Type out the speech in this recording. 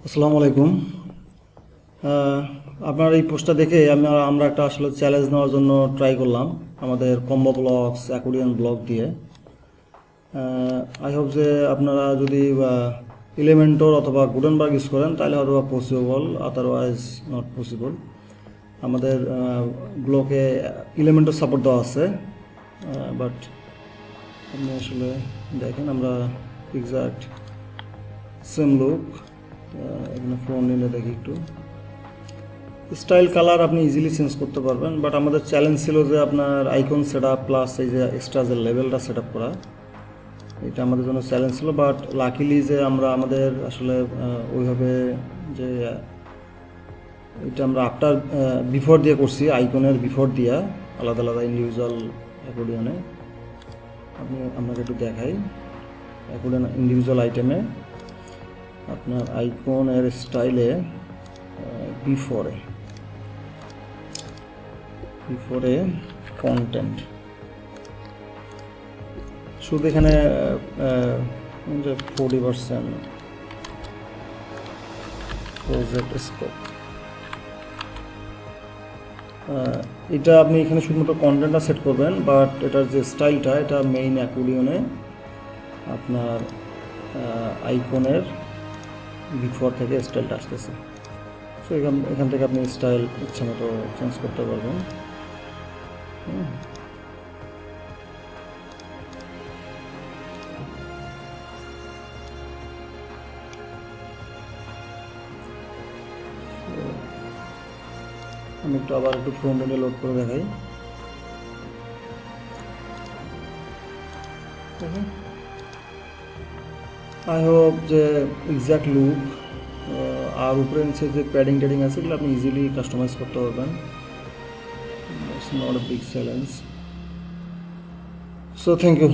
আসসালামু আলাইকুম। আহ, আপনার এই পোস্টটা দেখে আমরা একটা আসলে চ্যালেঞ্জ নেওয়ার জন্য ট্রাই করলাম আমাদের কম্বো ব্লকস অ্যাকোর্ডিয়ন ব্লক দিয়ে। আই হোপ যে আপনারা যদি ইলেমেন্টর অথবা গুটেনবার্গ ইউজ করেন তাহলে হয়তো পসিবল, আদারওয়াইজ নট পসিবল। আমাদের ব্লকে ইলেমেন্টর সাপোর্ট দেওয়া আছে, বাট আপনি আসলে দেখেন আমরা এক্সাক্ট সেম লুক। এখানে ফ্রন্ট নিলে দেখি একটু স্টাইল কালার আপনি ইজিলি চেঞ্জ করতে পারবেন, বাট আমাদের চ্যালেঞ্জ ছিল যে আপনার আইকন সেট আপ প্লাস এই যে এক্সট্রা যে লেভেলটা সেট আপ করা, এটা আমাদের জন্য চ্যালেঞ্জ ছিল। বাট লাকিলি যে আমরা আমাদের আসলে ওইভাবে যে এটা আমরা আফটার বিফোর দিয়ে করছি, আইকনের বিফোর দিয়া আলাদা আলাদা ইন্ডিভিজুয়াল অ্যাকর্ডিয়নে। আপনাকে একটু দেখাই অ্যাকর্ডিয়ন ইন্ডিভিজুয়াল আইটেমে আপনার আইকনের স্টাইলে বিফোরে কন্টেন্ট শুধু এখানে 40% প্রজেক্ট স্কোপ, এটা আপনি এখানে শুধুমাত্র কন্টেন্টটা সেট করবেন, বাট এটার যে স্টাইলটা এটা মেইন অ্যাকর্ডিয়নে আপনার আইকনের বিফোর থেকে স্টাইলটা আসতেছে। সো এখান থেকে আপনি স্টাইল ইচ্ছা মতো চেঞ্জ করতে পারবেন। আমি আবার একটু ফ্রন্ট এন্ডে লোড করে দেখাই। আই হোপ যে এক্সাক্ট লুক আর উপরে নিচে যে প্যাডিং ট্যাডিং আছে এগুলো আপনি ইজিলি কাস্টমাইজ করতে পারবেন। It's not a big challenge. So thank you.